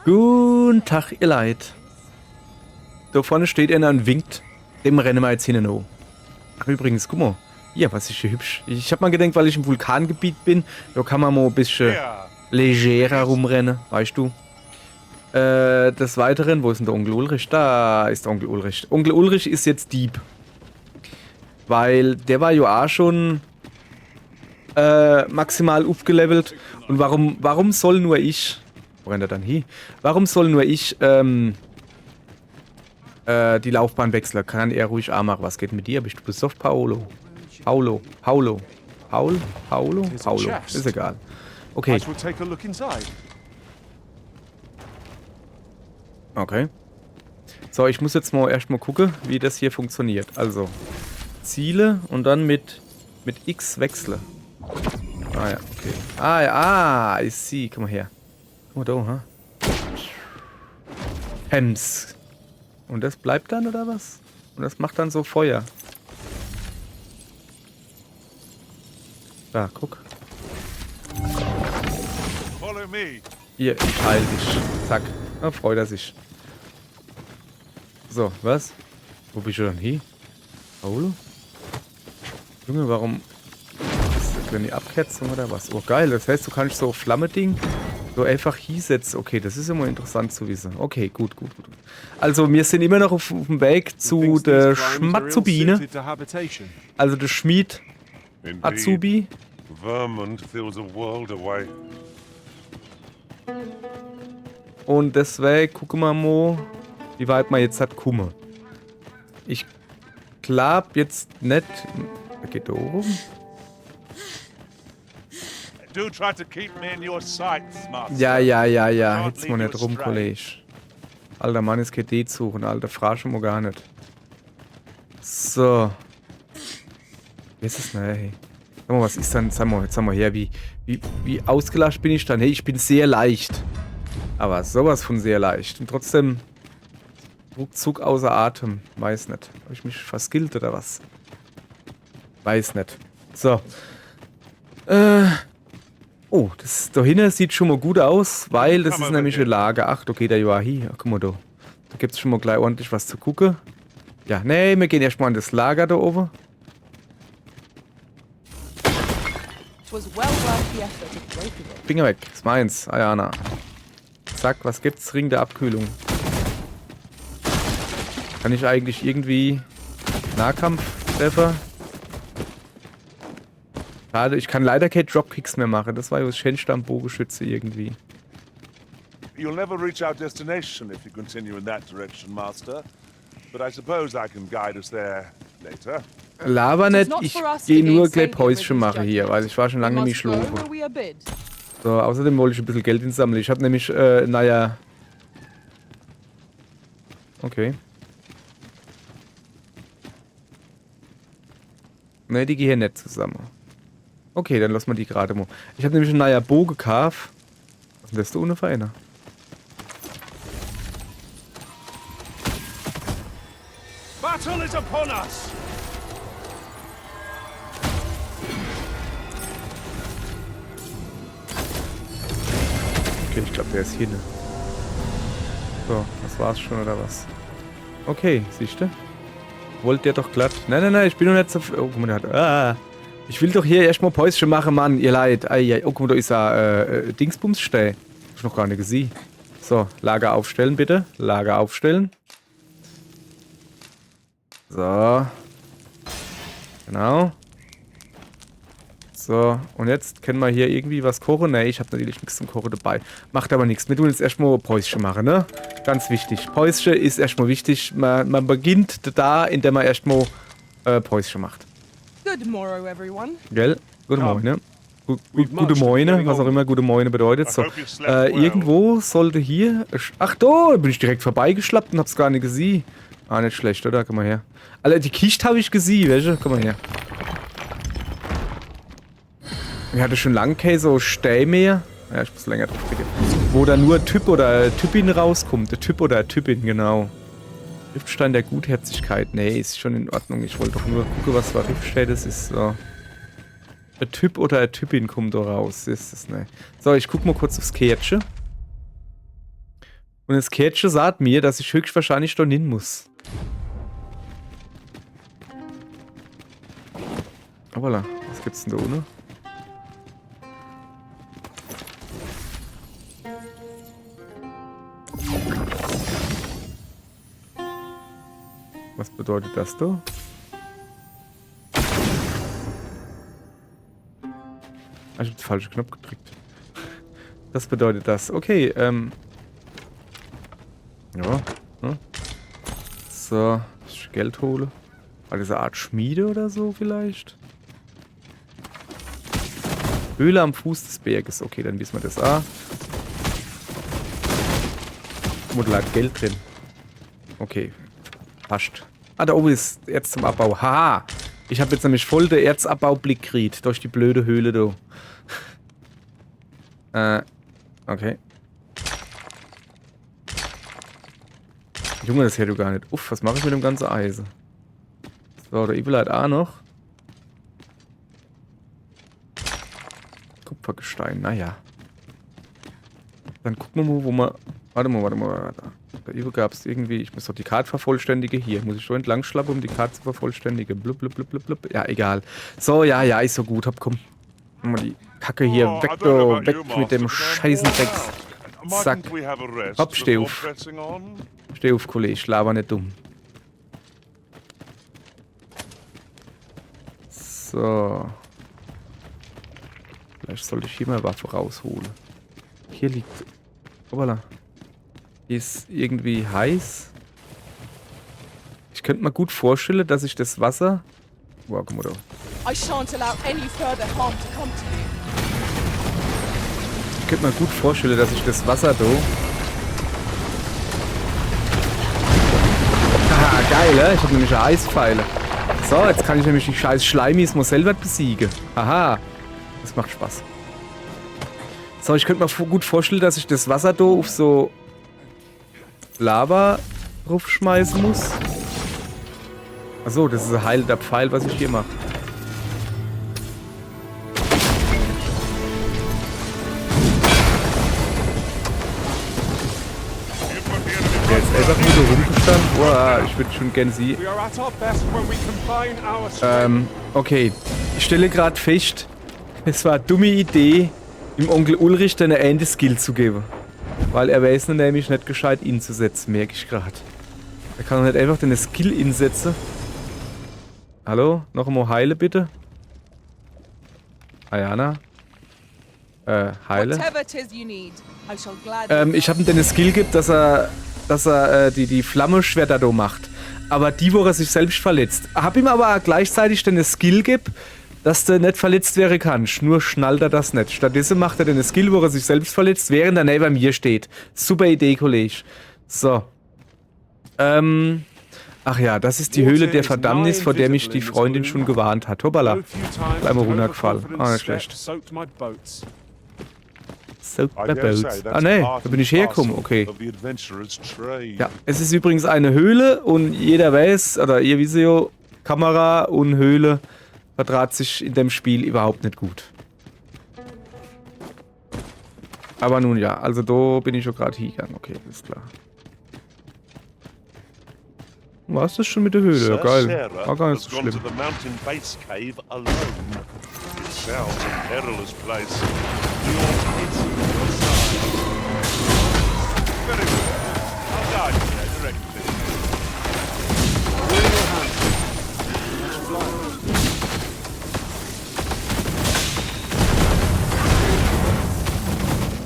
Guten Tag, ihr Leid. Da vorne steht einer und winkt. Dem rennen wir jetzt hin. Ach, übrigens, guck mal. Ja, was ist hier hübsch. Ich hab mal gedacht, weil ich im Vulkangebiet bin, da kann man mal ein bisschen legerer rumrennen, weißt du. Des Weiteren, wo ist denn der Onkel Ulrich? Da ist der Onkel Ulrich. Onkel Ulrich ist jetzt Dieb. Weil der war ja auch schon maximal aufgelevelt. Und warum soll nur ich... Wo rennt er dann hin? Warum soll nur ich die Laufbahn wechseln? Kann er ruhig auch machen. Was geht mit dir? Bist du besoffen, Paolo? Paolo? Ist egal. Okay. Okay. So, ich muss jetzt mal erstmal gucken, wie das hier funktioniert. Also, Ziele und dann mit X wechseln. Ah ja, okay. Ah ja, I see. Komm mal her. Guck mal da, ha? Hems. Und das bleibt dann, oder was? Und das macht dann so Feuer. Da, guck. Hier, ich heil dich. Zack. Da freut er sich. So, was? Wo bist du dann hin? Paolo? Junge, warum? Ist das eine Abketzung oder was? Oh, geil. Das heißt, du kannst so Flamme-Ding so einfach hier setzen. Okay, das ist immer interessant zu wissen. Okay, gut. Also, wir sind immer noch auf dem Weg zu der Schmatzubine. Also, der Schmied Azubi. Und deswegen gucken wir mal, wie weit man jetzt hat kommen. Ich glaube jetzt nicht. Da geht da oben. Ja. Jetzt mal nicht rum, Kollege. Alter Mann, es geht die suchen, Alter. Frage mal gar nicht. So. Jetzt ist ne, hey. Sag mal, was ist dann? Sag mal her, wie ausgelastet bin ich dann? Hey, ich bin sehr leicht. Aber sowas von sehr leicht. Und trotzdem ruckzuck außer Atem. Weiß nicht. Habe ich mich verskillt oder was? Weiß nicht. So. Oh, das da hinten sieht schon mal gut aus, weil das ist nämlich eine Lager. Ach, okay, der Joahi. Ach, guck mal da. Da gibt es schon mal gleich ordentlich was zu gucken. Ja, nee, wir gehen erstmal an das Lager da oben. Finger weg, ist meins, Ayana. Zack, was gibt's? Ring der Abkühlung. Kann ich eigentlich irgendwie Nahkampftreffer? Schade, ich kann leider keine Dropkicks mehr machen. Das war ja das schönste am Bogenschütze irgendwie. You'll never reach our destination if you continue in that direction, Master. But I suppose I can guide us there later. Laber nicht, ich gehe nur gleich Päuschen machen hier, weil ich war schon lange nicht schlafen. So, außerdem wollte ich ein bisschen Geld insammeln. Ich habe nämlich, naja... Okay. Ne, die gehen nicht zusammen. Okay, dann lassen wir die gerade mal. Ich habe nämlich einen naja Bogen gekauft. Was ist das da ohne Vereiner? Battle is upon us! Okay, ich glaube, der ist hier. Ne? So, das war's schon, oder was? Okay, siehst du? Wollt der doch glatt. Nein, ich bin noch nicht so... Oh, guck mal, der hat... Ah! Ich will doch hier erstmal Päuschen machen, Mann, ihr Leid. Oh, guck mal, da ist Dingsbumsstell. Hab ich noch gar nicht gesehen. So, Lager aufstellen, bitte. Lager aufstellen. So. Genau. So, und jetzt können wir hier irgendwie was kochen. Ne, ich habe natürlich nichts zum Kochen dabei. Macht aber nichts. Wir tun jetzt erstmal Päuschen machen, ne? Ganz wichtig. Päuschen ist erstmal wichtig. Man beginnt da, indem man erstmal Päuschen macht. Good morrow, everyone. Gell? Gute Moine. Gute Moine, was auch immer gute Moine bedeutet. So, irgendwo sollte hier... Ach, da bin ich direkt vorbeigeschlappt und hab's gar nicht gesehen. Ah, nicht schlecht, oder? Komm mal her. Alter, die Kiste habe ich gesehen, welche? Komm mal her. Ich hatte schon lange keine so Stähmeer. Ja, ich muss länger drauf klicken. Wo da nur Typ oder Typin rauskommt. Der Typ oder Typin, genau. Riftstein der Gutherzigkeit. Nee, ist schon in Ordnung. Ich wollte doch nur gucken, was war Riftstein. Das ist so. Ein Typ oder ein Typin kommt da raus. Ist das, ne. So, ich guck mal kurz aufs Kärtchen. Und das Kärtchen sagt mir, dass ich höchstwahrscheinlich da hin muss. Oh, voilà. Was gibt's denn da ohne? Was bedeutet das da? Ah, ich hab den falschen Knopf gedrückt. Das bedeutet das. Okay, ja. Ne? So, dass ich Geld hole. War diese Art Schmiede oder so vielleicht? Höhle am Fuß des Berges. Okay, dann wissen wir das. Wo lag Geld drin? Okay. Passt. Ah, da oben ist Erz zum Abbau. Haha! Ich habe jetzt nämlich voll den Erzabbaublick gekriegt. Durch die blöde Höhle da. Okay. Junge, das hält du gar nicht. Uff, was mache ich mit dem ganzen Eisen? So, der Evil hat auch noch. Kupfergestein, naja. Dann gucken wir mal, wo wir... Warte mal. Da Evil gab es irgendwie... Ich muss doch die Karte vervollständigen. Hier, muss ich so entlang schlappen, um die Karte zu vervollständigen. Blub. Ja, egal. So, ja, ist so gut. Komm. Mal die Kacke hier weg, weg mit dem scheißen Drecks. Zack. Hopp, steh auf. Steh auf, Kollege. Laber nicht dumm. So. Vielleicht sollte ich hier mal Waffe rausholen. Hier liegt... Hoppala. Hier ist irgendwie heiß. Ich könnte mir gut vorstellen, dass ich das Wasser... Wow, guck mal da. Ich könnte mir gut vorstellen, dass ich das Wasser da... Haha, geil, ich habe nämlich eine Eispfeile. So, jetzt kann ich nämlich die scheiß Schleimis mal selber besiegen. Haha, das macht Spaß. So, ich könnte mir gut vorstellen, dass ich das Wasser da auf so Lava draufschmeißen muss. Achso, das ist ein heilender Pfeil, was ich hier mache. Der ist einfach nur so rumgestanden. Boah, ich würde schon gerne sie. Okay. Ich stelle gerade fest, es war eine dumme Idee, dem Onkel Ulrich eine Ende-Skill zu geben. Weil er weiß nämlich nicht gescheit einzusetzen, merke ich gerade. Er kann doch nicht einfach den Skill einsetzen. Hallo? Noch einmal heile, bitte. Ayana? Heile? Ich habe ihm den Skill gegeben, dass er die Flammenschwerter da macht. Aber die, wo er sich selbst verletzt. Hab ihm aber gleichzeitig den Skill gegeben, dass du nicht verletzt werden kannst. Nur schnallt er das nicht. Stattdessen macht er den Skill, wo er sich selbst verletzt, während er neben mir steht. Super Idee, Kollege. So. Ach ja, das ist die Höhle der Verdammnis, vor der mich die Freundin schon gewarnt hat. Hoppala. Gleich mal runtergefallen. Ah, nicht schlecht. Soaked my boats. Ah ne, da bin ich hergekommen, okay. Ja, es ist übrigens eine Höhle und jeder weiß, oder ihr wisst ja, Kamera und Höhle vertrat sich in dem Spiel überhaupt nicht gut. Aber nun ja, also da bin ich schon gerade hingegangen, okay, ist klar. War es das schon mit der Höhle? Ja, geil. War gar nicht so schlimm.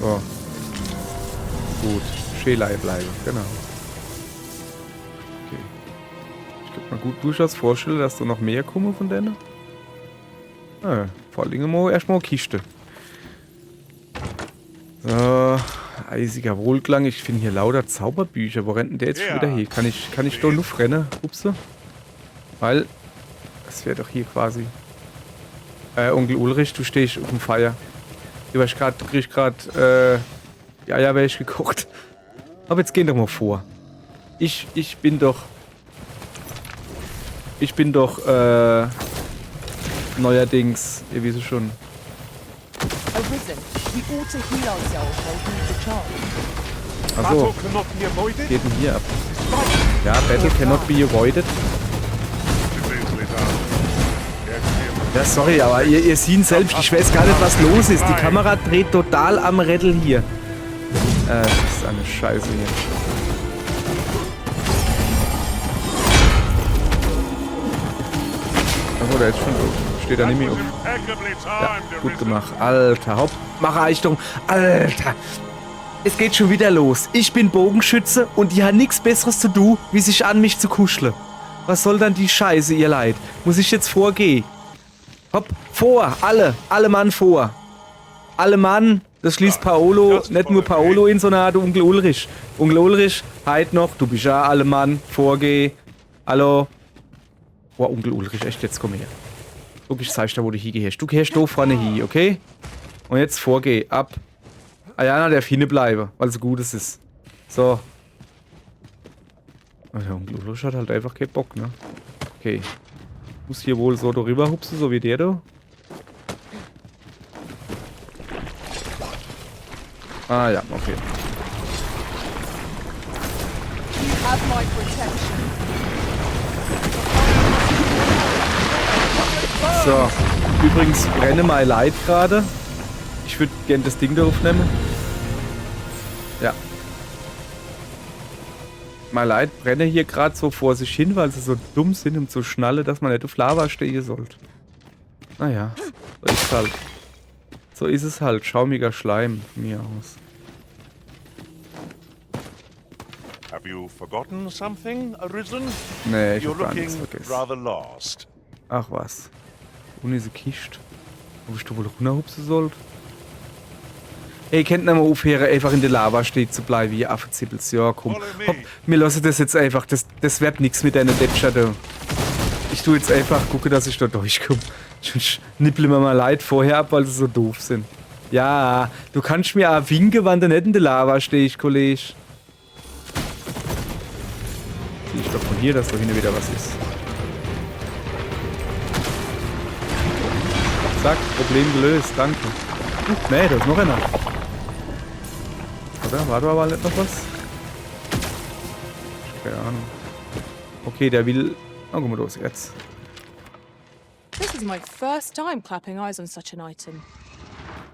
So. Gut. Schelei bleiben, genau. Okay. Ich könnte mir gut durchaus vorstellen, dass da noch mehr kommen von denen. Vor allem mal erstmal Kiste. So, eisiger Wohlklang. Ich finde hier lauter Zauberbücher. Wo rennt denn der jetzt schon wieder hier? Kann ich da Luft rennen? Upse. Weil, das wäre doch hier quasi. Onkel Ulrich, du stehst auf dem Feier. Du kriegst gerade, die Eierwäsche gekocht. Aber jetzt geh doch mal vor. Ich bin doch, neuerdings, ihr wisst schon. Achso, geht denn hier ab? Ja, Battle cannot be avoided. Ja, sorry, aber ihr seht selbst, ich weiß gar nicht, was los ist. Die Kamera dreht total am Rädel hier. Das ist eine Scheiße hier. Achso, der ist schon tot. Steht da nicht mehr auf. Ja, gut gemacht. Alter, hopp, mach Eichtung. Alter, es geht schon wieder los. Ich bin Bogenschütze und die haben nichts Besseres zu tun, wie sich an mich zu kuscheln. Was soll dann die Scheiße, ihr Leid? Muss ich jetzt vorgehen? Hopp, vor, alle Mann vor. Alle Mann, das schließt Paolo, nicht nur Paolo in, sondern auch der Onkel Ulrich. Onkel Ulrich, halt noch, du bist ja alle Mann, vorgeh. Hallo. Boah, Onkel Ulrich, echt, jetzt komm her. Guck, ich zeig dir, wo du hingehst. Du gehst da vorne hin, okay? Und jetzt vorgeh, ab. Ayana darf hinbleiben, weil so gut es ist. So. Der Onkel Ulrich hat halt einfach keinen Bock, ne? Okay. Muss hier wohl so darüber hupsen, so wie der da. Ah ja, okay. You have my protection. So. Übrigens brenne My Light gerade. Ich würde gerne das Ding da aufnehmen. Ja. My Light brenne hier gerade so vor sich hin, weil sie so dumm sind, um zu schnallen, dass man nicht auf Lava stehen sollte. Naja, so ist es halt. So ist es halt. Schaumiger Schleim von mir aus. Have you forgotten something, Arisen? Nee, ich You're hab gar nichts looking vergessen. rather lost. Ach was. Ohne diese Kiste. Ob ich da wohl runterhupsen sollte? Ey, könnt nicht mal aufhören, einfach in der Lava stehen zu bleiben, wie Affenzippels. Ja, komm. Hopp, wir lassen das jetzt einfach. Das wird nichts mit deiner Deppscher da. Ich tu jetzt einfach, gucke, dass ich da durchkomme. Ich nipple mir mal Leid vorher ab, weil sie so doof sind. Ja, du kannst mir auch winken, wann du nicht in der Lava stehst, Kollege. Sehe ich doch von hier, dass da hinten wieder was ist. Zack, Problem gelöst, danke. Nee, da ist noch einer. Oder? War da aber nicht noch was? Keine Ahnung. Okay, der will... Oh, guck mal los, jetzt. This is my first time clapping eyes on such an item.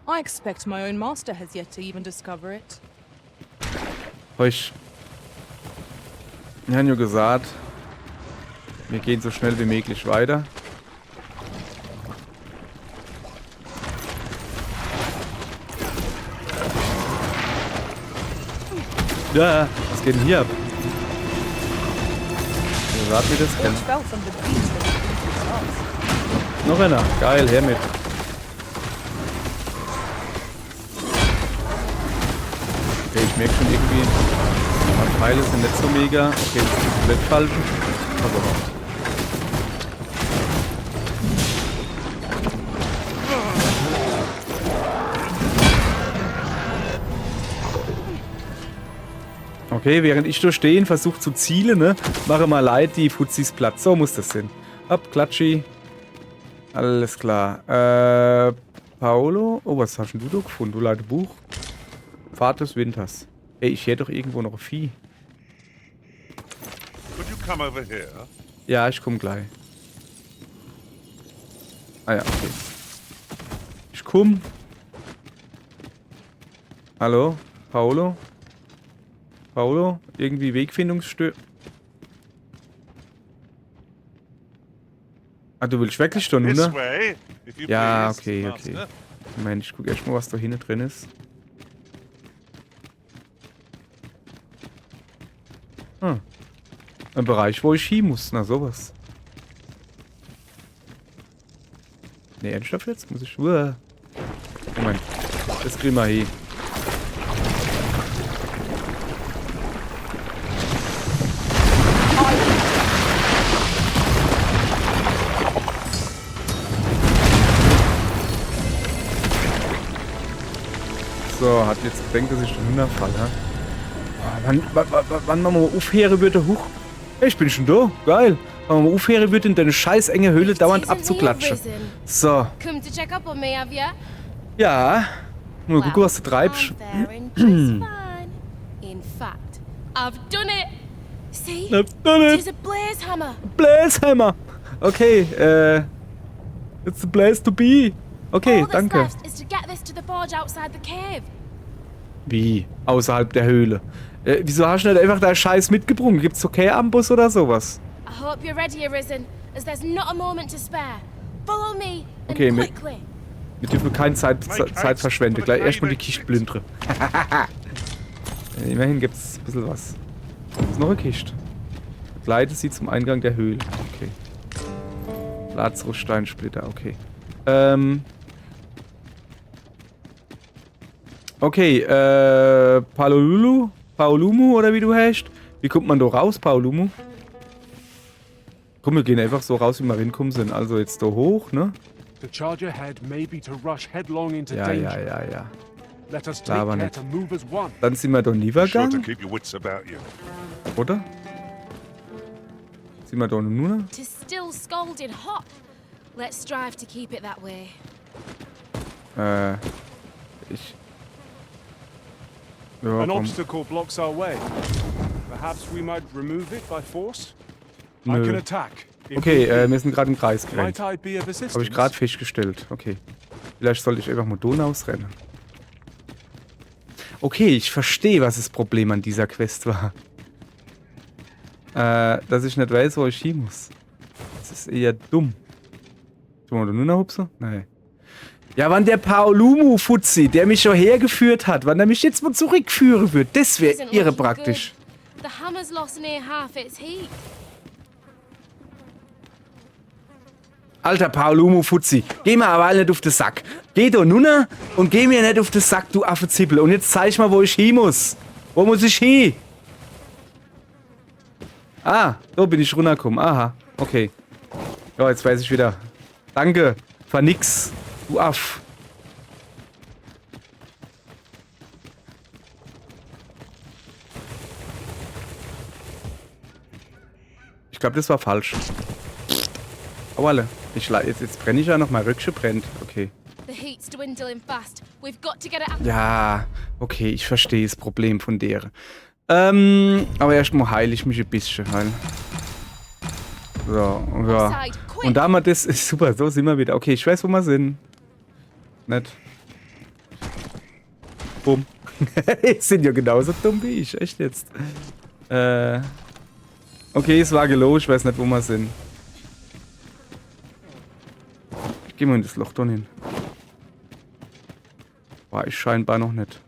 I expect my own master has yet to even discover it. Euch. Wir haben ja gesagt, wir gehen so schnell wie möglich weiter. Ja, was geht denn hier ab? Ihr sagt, wie das It kennt. fell from the beast and it was. Noch einer. Geil, her mit. Okay, ich merke schon irgendwie, meine Pfeile sind nicht so mega. Okay, das ist komplett falsch. Also noch. Okay, während ich da stehen, versuche zu zielen, ne, mache mal Leid, die Fuzis platt. So muss das sein. Ab, Klatschi. Alles klar. Paolo? Oh, was hast denn du da gefunden? Du leite Buch. Pfad des Winters. Ey, ich hätte doch irgendwo noch ein Vieh. Could you come over here? Ja, ich komm gleich. Ah ja, okay. Ich komm. Hallo? Paolo? Paolo? Irgendwie Wegfindungsstö... Ah, du willst wirklich da, This ne? way, if you Ja, please, okay, Master. okay. Moment, ich guck erst mal, was da hinten drin ist. Hm. Ein Bereich, wo ich hin muss. Na, sowas. Ne, ernsthaft jetzt? Muss ich... Uah. Moment. Das kriegen wir hin. So, hat jetzt gedenkt, dass ich den Hinterfall habe. Wann man mal aufhören würde, huch. Hey, ich bin schon da. Geil. Wenn man mal aufhören würde, in deine scheiß enge Höhle dauernd abzuklatschen. So. Come to check up on me, have you? Ja. Mal gucken, was du treibst. I'm faring just fine. In fact, I've done it. See? I've done it. It is a blaze hammer. Blaze Hammer. Okay, it's the place to be. Okay, All that's danke. left is to get this to the forge outside the cave. Wie? Außerhalb der Höhle. Wieso hast du nicht einfach deinen Scheiß mitgebracht? Gibt's okay Amboss oder sowas? I hope you're ready, Arisen, as there's not a moment to spare. Follow me, and Okay, quickly. Wir dürfen keine Zeit verschwenden. Gleich erstmal die Kiste plündern. Immerhin gibt's ein bisschen was. Das ist noch eine Kiste. Begleite sie zum Eingang der Höhle. Okay. Lazarus-Steinsplitter, okay. Okay, Paolumu oder wie du heißt. Wie kommt man da raus, Paolumu? Komm, wir gehen einfach so raus, wie wir reinkommen sind. Also jetzt da hoch, ne? The charge ahead may be to rush headlong into Ja. Let us Da take aber care nicht. to move as one. Dann sind wir da Be sure to Niedergang, keep your wits about you. oder? Sind wir da nur? Tis still scalding hot. Let's strive to keep it that way. Ja, An komm. obstacle blocks our way. Perhaps we might remove it by force? I Nö. can attack. if Okay, need be. wir sind gerade im Kreis gerannt. Might I be of assistance? Habe ich gerade festgestellt. Okay. Vielleicht sollte ich einfach mal Donaus-rennen. Okay, ich verstehe, was das Problem an dieser Quest war. Dass ich nicht weiß, wo ich hin muss. Das ist eher dumm. Sollen wir da nur noch hupsen? Nein. Ja, wann der Paolumu-Fuzzi, der mich schon hergeführt hat, wann er mich jetzt mal zurückführen wird, das wäre Isn't irre looking praktisch. good. The hammer's lost near half its heat. Alter Paolumu-Fuzzi, geh mir aber nicht auf den Sack. Geh da nunna und geh mir nicht auf den Sack, du Affezippel. Und jetzt zeig mal, wo ich hin muss. Wo muss ich hin? Ah, da bin ich runtergekommen. Aha, okay. Ja, jetzt weiß ich wieder. Danke, für nix, du Aff. Ich glaube, das war falsch. Auerle. Jetzt brenne ich ja noch. Mein Röckchen brennt. Okay. The heat's dwindling fast. We've got to get it out. Ja, okay, ich verstehe das Problem von der. Aber erstmal heile ich mich ein bisschen. Heil. So, ja. Outside, quick. Und da wir das ist super, so sind wir wieder. Okay, ich weiß, wo wir sind. Nett. Bumm. Jetzt sind ja genauso dumm wie ich, echt jetzt. Okay, es war gelogen, ich weiß nicht, wo wir sind. Ich geh mal in das Loch da hin. War ich scheinbar noch nicht.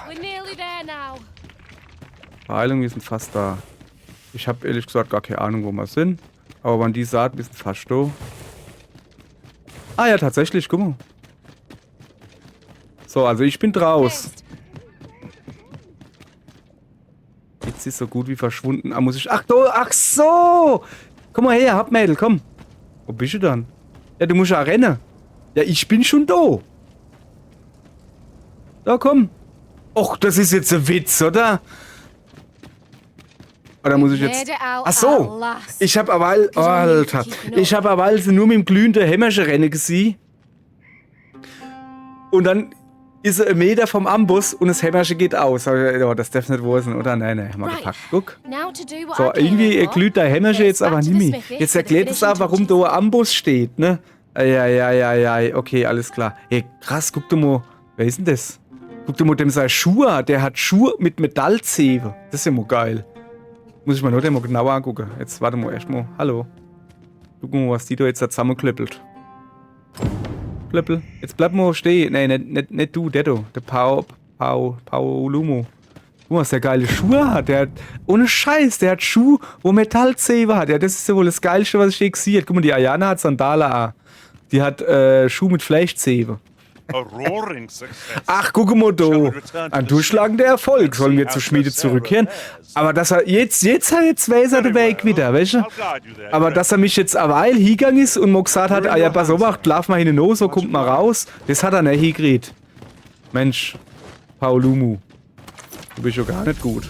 We're nearly there now. Heilung, wir sind fast da. Ich habe ehrlich gesagt gar keine Ahnung, wo wir sind. Aber wenn die sagt, wir sind fast da. Ah ja, tatsächlich, guck mal. So, also ich bin draus. Next. Jetzt ist so gut wie verschwunden. Ah, muss ich... Ach, ach so! Komm mal her, Hauptmädel, komm. Wo bist du dann? Ja, du musst ja rennen. Ja, ich bin schon da. Da, komm. Och, das ist jetzt ein Witz, oder? Oder muss ich jetzt... Ach so! Ich hab aber... Oh, Alter. Ich hab aber also nur mit dem glühenden Hämmerchen rennen gesehen. Und dann ist er 1 Meter vom Amboss und das Hämmerchen geht aus. Ja, das darf nicht wahr sein, oder? Nein, haben wir gepackt. Guck. Now to do what So, I came irgendwie here for. glüht dein Hämmerchen jetzt aber Let's nicht back to mehr. the smithy Jetzt for the erklärt es finishing auch, warum touches. da ein Amboss steht, ne? Ja, okay, alles klar. Ey, krass, guck dir mal. Wer ist denn das? Guck dir mal dem seine Schuhe an. Der hat Schuhe mit Metallzähne. Das ist ja mal geil. Muss ich mal nur den mal genauer angucken. Jetzt warte mal erstmal. Hallo. Guck mal, was die da jetzt da zusammenklöppelt. Klöppel. Jetzt bleib mal stehen. Nee, nicht du, der da. Der Paolumu. Guck mal, was der geile Schuhe hat. Der hat, ohne Scheiß, der hat Schuhe, wo Metallzähne hat. Ja, das ist ja wohl das Geilste, was ich je gesehen habe. Guck mal, die Ayana hat Sandalen an. Die hat Schuhe mit Fleischzähne. A roaring success. Ach, guck mal da. Ein durchschlagender Erfolg. Sollen wir zur Schmiede zurückkehren? Aber dass er jetzt weiß er den Weg wieder, weißt du? Aber dass er mich jetzt eine Weile hingegangen ist und mir gesagt hat, ah ja, pass auf, lauf mal hin, so kommt mal raus. Das hat er nicht hingekriegt. Mensch, Paolumu. Du bist ja gar nicht gut.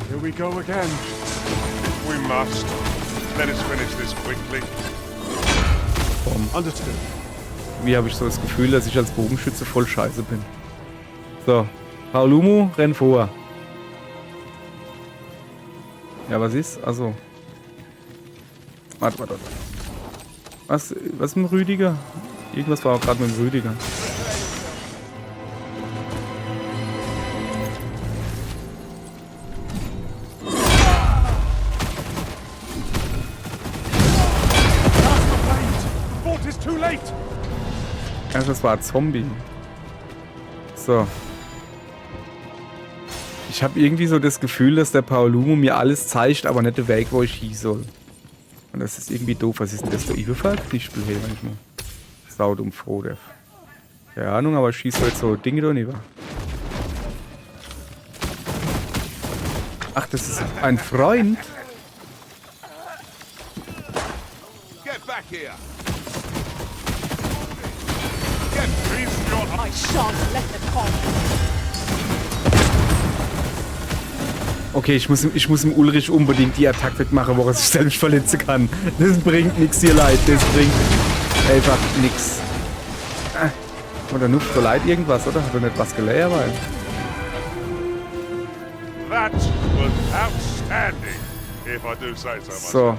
Here we go again. We must. Let us finish this quickly. Understood. Irgendwie habe ich so das Gefühl, dass ich als Bogenschütze voll scheiße bin. So. Paolumu, renn vor. Ja, was ist? Also. Warte. Was ist mit dem Rüdiger? Irgendwas war auch gerade mit dem Rüdiger. Also das war ein Zombie. So. Ich habe irgendwie so das Gefühl, dass der Paolumu mir alles zeigt, aber nicht den Weg, wo ich hin soll. Und das ist irgendwie doof. Was ist denn das da überfallen? Ich spiele hier manchmal. Saudumm froh, der. Keine Ahnung, aber ich schieße halt so Dinge da nicht. Ach, das ist ein Freund. Get back here! I shan't let them come. Okay, ich muss im Ulrich unbedingt die Attacke wegmachen, wo er sich selbst verletzen kann. Das bringt nichts hier, Leid. Das bringt einfach nichts. Oder nur so leid irgendwas, oder? Hat er nicht was gelernt? That was outstanding, if I do say so myself. So.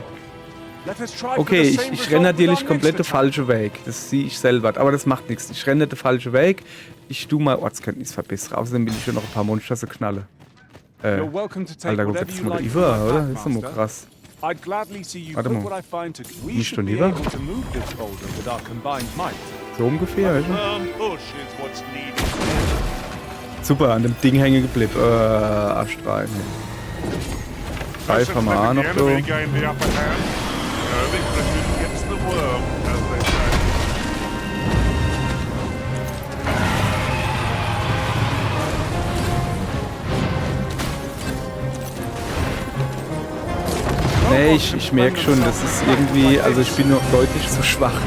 Let us try for Okay, the ich same renne result natürlich with our komplett den next attack. falschen Weg. Das sehe ich selber. Aber das macht nichts. Ich renne den falschen Weg. Ich tu mal Ortskenntnis verbessern. Außerdem will ich ja noch ein paar Monster so knallen. You're welcome to take Alter, guck whatever jetzt you mal like da from über, my oder? pack, Das ist immer Master. krass. I'd gladly see you Warte put mal. what I find to. We Nicht should schon be lieber? able to move this boulder with our combined might. So ungefähr, oder? Push is what's needed. Super, an dem Ding hängen geblieben. Arschrein. Greif haben wir auch noch The so. enemy gained the upper hand. The Christian gets the worm, as they say. Nee, ich merke schon, das ist irgendwie, also ich bin noch deutlich zu schwach.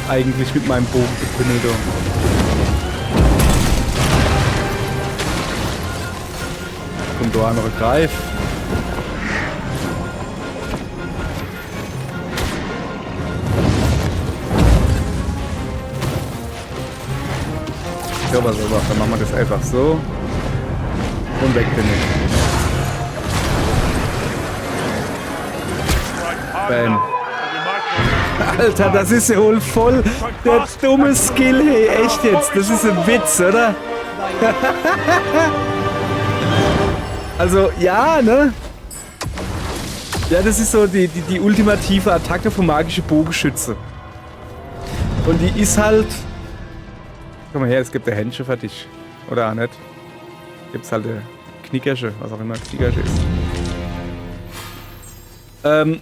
Eigentlich mit meinem Bogengetümmel da. Kommt da andere Greif. Ja, aber so, dann machen wir das einfach so. Und weg bin ich. Bam. Alter, das ist ja wohl voll der dumme Skill, hey, echt jetzt. Das ist ein Witz, oder? Also, ja, ne? Ja, das ist so die ultimative Attacke vom magischen Bogenschütze. Und die ist halt... Komm mal her, es gibt ein Händchen für dich. Oder auch nicht. Gibt's halt ein Knickersche, was auch immer Knickersche ist.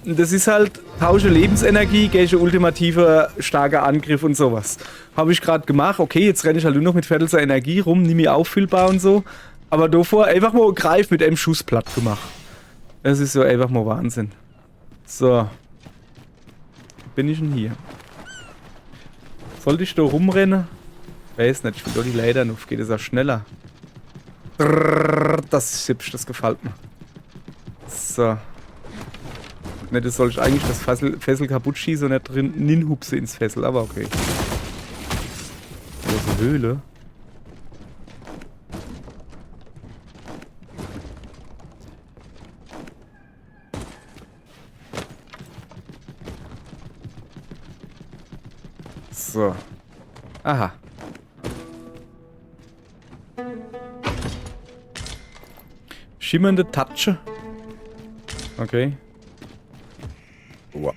Das ist halt tausche Lebensenergie gegen ultimativer starker Angriff und sowas. Habe ich gerade gemacht. Okay, jetzt renne ich halt nur noch mit Viertelser Energie rum, nimm mir auffüllbar und so. Aber davor einfach mal Greif mit einem Schuss platt gemacht. Das ist so einfach mal Wahnsinn. So. Wo bin ich denn hier? Sollte ich da rumrennen? Weiß nicht, ich will doch die Leitern auf. Geht es auch schneller. Das ist hübsch, das gefällt mir. So. Ne, das soll ich eigentlich das Fessel kaputt schießen und nicht drin ninhupse ins Fessel, aber okay. Große Höhle. So. Aha. Schimmernde Tatsche. Okay. Wow.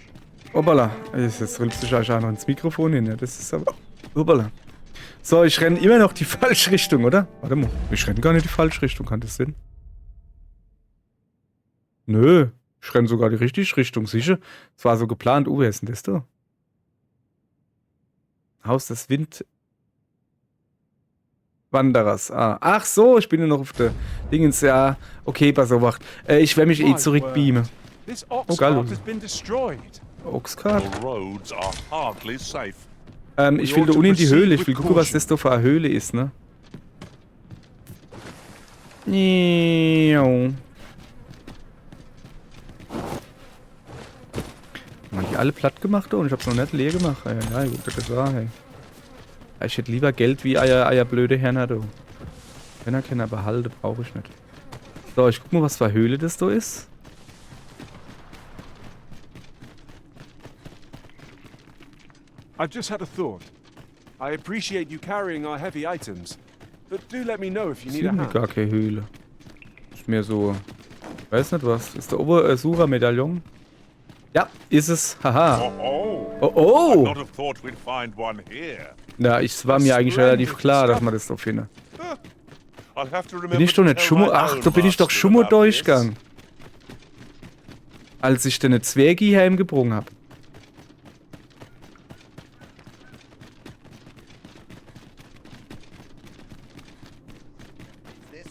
Hoppala. Jetzt rülpst du schon noch ins Mikrofon hin. Ja, das ist aber... Hoppala. So, ich renne immer noch die falsche Richtung, oder? Warte mal. Ich renne gar nicht die falsche Richtung. Kann das Sinn? Nö. Ich renne sogar die richtige Richtung, sicher. Es war so geplant. Wer ist denn das da? Haus des Windwanderers. Ah. Ach so, ich bin nur noch auf der Dingens. Ja, okay, pass auf, wacht. Ich werde mich eh zurückbeamen. This Oh, ox geil. cart has been destroyed. Oxcart. The roads are hardly safe. Ich will da unten in die Höhle. Ich will gucken, was das da für eine Höhle ist, ne? Haben die alle platt gemacht da? Und ich hab's noch nicht leer gemacht. Ja, gut, das war, hey. Ich hätte lieber Geld wie euer blöde Herr, du. Wenn er keiner behalte, brauche ich nicht. So, ich guck mal, was für eine Höhle das da ist. I've just had a thought. I appreciate you carrying our heavy items, but do let me know if you need a Ziemlich hand. gar keine Höhle. Ist mir so... Weiß nicht was. Ist der Obersucher-Medaillon? Ja, ist es. Haha. Oh, Oh, I'd oh. not have thought we'd find one here. Ja, es war mir eigentlich relativ klar, dass man das da findet. I'll have to remember Bin ich doch to nicht tell Schummer... my Ach, own da bin ich doch master Schummer about this. durchgegangen. Als ich den Zwergi heimgebrungen habe. Be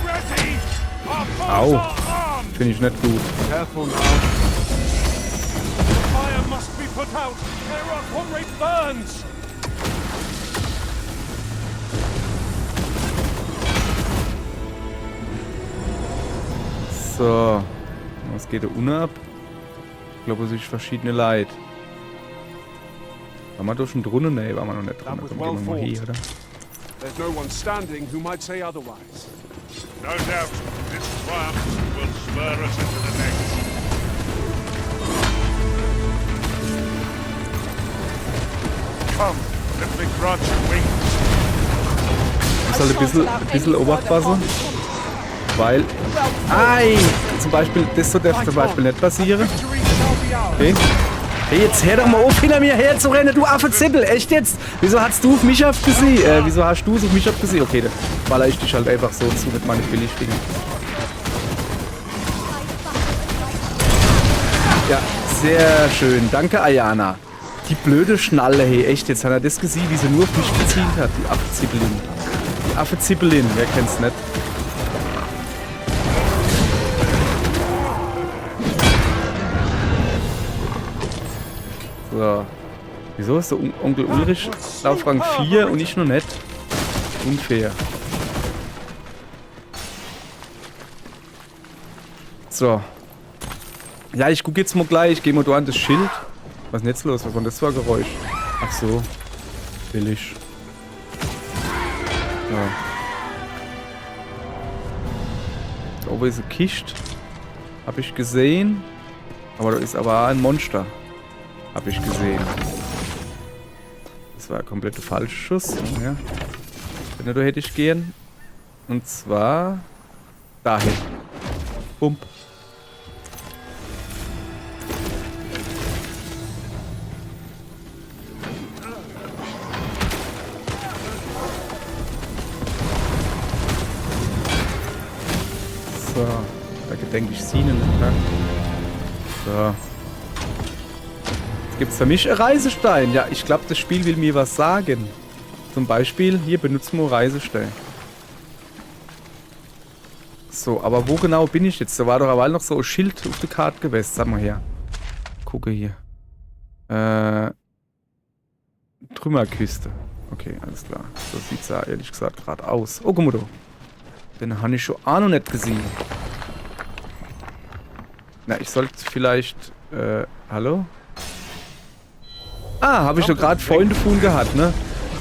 ready! Our foes Au. are armed! Finde ich nicht gut. Careful now. Fire must be put out! There are Comrade Burns! So. Was geht da unten ab? Ich glaube, es sind verschiedene Leid. Waren wir da schon drinnen? Nee, waren wir noch nicht drinnen. Dann gehen wir mal hier, oder? There's no one standing who might say otherwise. No doubt, this triumph will spur us into the next. Come, let me grant you wings. Ich soll ein bisschen Obacht passen. Weil... Ei! Zum Beispiel, das so darf zum Beispiel nicht passieren. Okay. Hey, jetzt hör doch mal auf, hinter mir herzurennen, du Affenzippel! Echt jetzt? Wieso hast du auf mich abgesehen? Wieso hast du es auf mich abgesehen? Okay, dann baller ich dich halt einfach so zu mit meinen Billigdingen. Ja, sehr schön. Danke, Ayana. Die blöde Schnalle, hey, echt, jetzt hat er das gesehen, wie sie nur auf mich gezielt hat. Die Affenzippelin. Die Affenzippelin, wer kennt's nicht? So. Wieso ist der Onkel Ulrich auf Rang 4 und ich noch nicht? Unfair. So. Ja, ich gucke jetzt mal gleich. Ich gehe mal da an das Schild. Was ist denn jetzt los? Was war das für ein Geräusch? Ach so. Billig. Ja. Da oben ist eine Kiste. Hab ich gesehen. Aber da ist aber auch ein Monster. Hab ich gesehen. Das war ein kompletter Falschschuss. Ja. Wenn da hätte ich gehen. Und zwar dahin. Bump. So. Da gedenke ich sie nicht. Ne? So. Gibt es für mich einen Reisestein? Ja, ich glaube, das Spiel will mir was sagen. Zum Beispiel, hier benutzen wir Reisestein. So, aber wo genau bin ich jetzt? Da war doch aber noch so ein Schild auf der Karte gewesen. Sag mal her. Gucke hier. Trümmerküste. Okay, alles klar. So sieht es ja ehrlich gesagt gerade aus. Oh, guck mal da. Den habe ich schon auch noch nicht gesehen. Na, ich sollte vielleicht... hallo? Ah, habe ich doch gerade Freunde von gehabt, ne?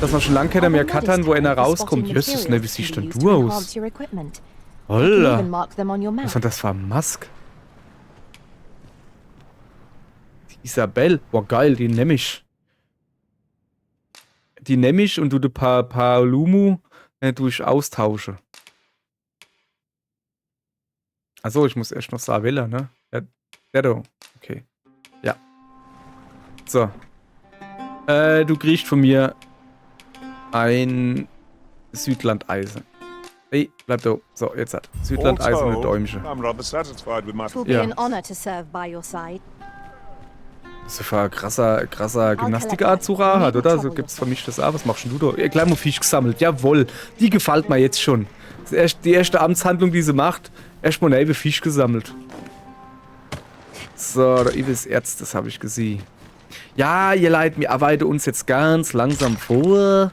Dass man schon lange keiner mehr cuttern, wo einer rauskommt. Jesus, ne, wie siehst denn du aus? Holla! Was ist denn das für ein Mask? Die Isabel. Boah, geil, die nehm ich. Die nehm ich und du de paar Lumu durch austausche. Achso, ich muss erst noch Savella, ne? Der da. Okay. Ja. So. Du kriegst von mir ein Südlandeisen. Hey, bleib da. So, jetzt hat Südlandeisen und Däumchen. I'm rather satisfied with my... It will be Yeah. an honor to serve by your side. Das ist für ein krasser Gymnastikart zu hat, oder? So gibt's für mich das auch. Was machst denn du da? Ja, gleich mal Fisch gesammelt. Jawohl. Die gefällt mir jetzt schon. Die erste Amtshandlung, die sie macht. Erstmal eine Fisch gesammelt. So, da ist das Erz, das habe ich gesehen. Ja, ihr Leid, wir arbeiten uns jetzt ganz langsam vor.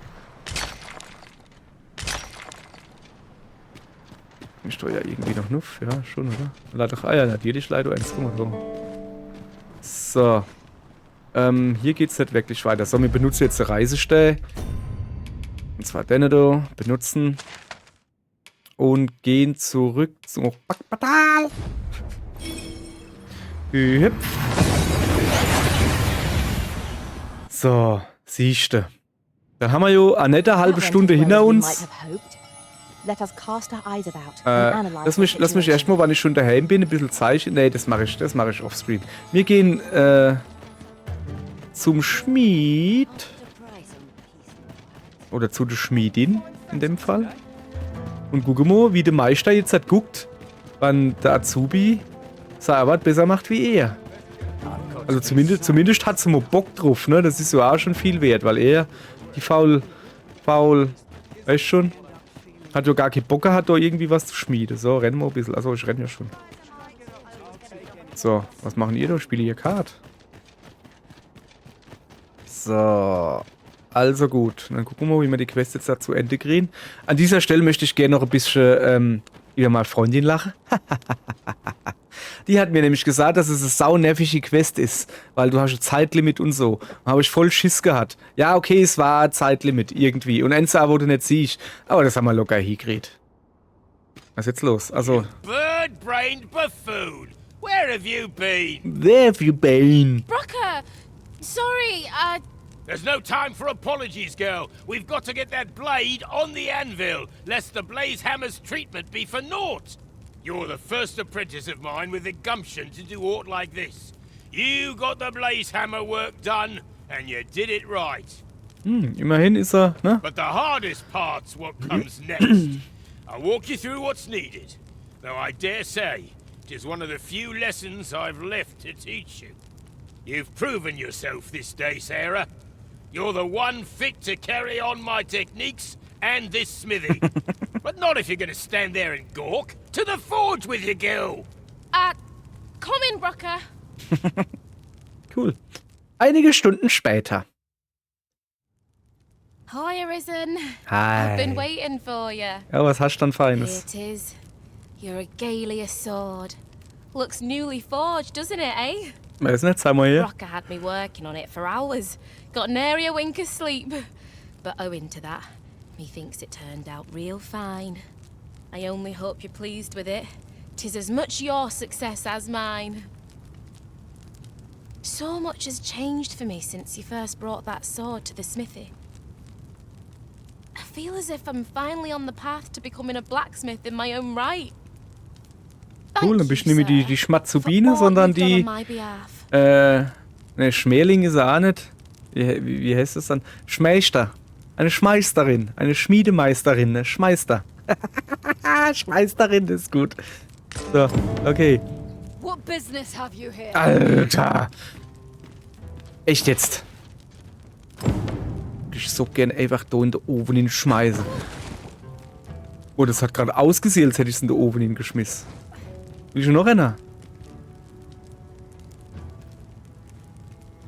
Ich doch ja irgendwie noch nuff, ja, schon, oder? Lad doch Eier, natürlich leider eins, guck mal. So. Hier geht's nicht wirklich weiter. So, wir benutzen jetzt den Reisestell. Und zwar den da. Benutzen. Und gehen zurück zum Backportal. Hüpf. So, siehste. Da haben wir ja eine nette halbe Stunde hinter uns. Lass mich erstmal, wann ich schon daheim bin, ein bisschen zeichnen. Nee, das mache ich offscreen. Wir gehen zum Schmied. Oder zu der Schmiedin in dem Fall. Und gucken mal, wie der Meister jetzt hat guckt, wann der Azubi seine Arbeit besser macht wie er. Also zumindest hat sie mal Bock drauf, ne? Das ist so auch schon viel wert, weil er, die faul, weißt schon, hat ja gar keinen Bock gehabt, da irgendwie was zu schmieden. So, rennen wir ein bisschen. Achso, ich renne ja schon. So, was machen ihr da? Spiele ihr Kart? So. Also gut. Dann gucken wir mal, wie wir die Quest jetzt da zu Ende kriegen. An dieser Stelle möchte ich gerne noch ein bisschen über meine Freundin lachen. Die hat mir nämlich gesagt, dass es eine saunervige Quest ist, weil du hast ein Zeitlimit und so. Da habe ich voll Schiss gehabt. Ja, okay, es war ein Zeitlimit irgendwie. Und eins wo du nicht siehst. Aber das haben wir locker hingekriegt. Was ist jetzt los? Also. Bird-brained buffoon! Where have you been? Where have you been? Brocker! Sorry, There's no time for apologies, girl. We've got to get that blade on the anvil, lest the blaze hammer's treatment be for naught. You're the first apprentice of mine with the gumption to do aught like this. You got the blaze hammer work done, and you did it right. Immerhin ist er, ne? But the hardest part's what comes next. I'll walk you through what's needed, though I dare say it is one of the few lessons I've left to teach you. You've proven yourself this day, Sarah. You're the one fit to carry on my techniques and this smithy. But not if you're gonna stand there and gawk. To the forge with you, girl! come in, Brocker. Cool. Einige Stunden später. Hi, Arisen. Hi. I've been waiting for you. Ja, was hast du dann Here Feines? it is. Your regalia sword. Looks newly forged, doesn't it, eh? Weiß nicht, zeig mal hier. Brocker had me working on it for hours. Got nary a wink of sleep. But owing to that, methinks it turned out real fine. I only hope you're pleased with it. 'Tis as much your success as mine. So much has changed for me since you first brought that sword to the smithy. I feel as if I'm finally on the path to becoming a blacksmith in my own right. Cool, dann bist du nicht mehr die Schmatzubine, sondern die, ne, Schmähling ist er auch nicht. Wie heißt das dann? Schmeister. Eine Schmeisterin. Eine Schmiedemeisterin. Ne? Schmeister. Schmeisterin ist gut. So, okay. What business have you here? Alter. Echt jetzt. Ich so gern einfach da in den Ofen hinschmeißen. Oh, das hat gerade ausgesehen, als hätte ich es in den Ofen hingeschmissen. Will ich noch einer?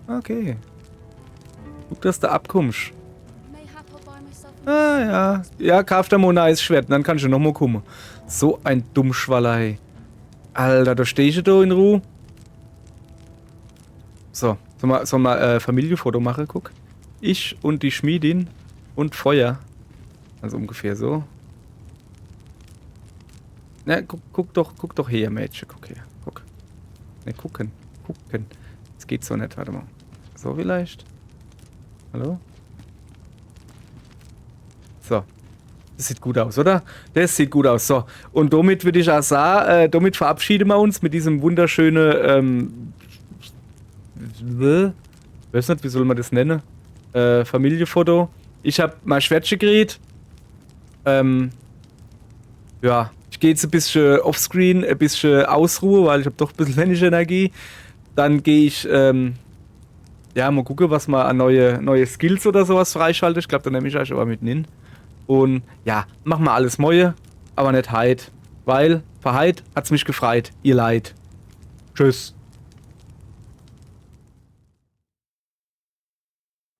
Okay. Guck, dass du abkommst. Ah, ja. Ja, kauf dir mal ein Eisschwert, dann kannst du noch mal kommen. So ein Dummschwallerei. Alter, da steh ich da in Ruhe. So, soll mal Familienfoto machen, guck. Ich und die Schmiedin und Feuer. Also ungefähr so. Na, guck doch her, Mädchen, guck her. Guck. Ne, gucken. Das geht so nicht, warte mal. So vielleicht? Hallo? So. Das sieht gut aus, oder? Das sieht gut aus. So. Und damit würde ich auch sagen, damit verabschieden wir uns mit diesem wunderschönen, weiß nicht, wie soll man das nennen? Familienfoto. Ich habe mein Schwertchen geredet. Ja, ich gehe jetzt ein bisschen offscreen, ein bisschen ausruhen, weil ich habe doch ein bisschen wenig Energie. Dann gehe ich, ja, mal gucken, was man an neue Skills oder sowas freischalte. Ich glaube, da nehme ich euch aber mit hin. Und ja, machen wir alles Neue, aber nicht heute. Weil, für heute hat's mich gefreut. Ihr Leid. Tschüss.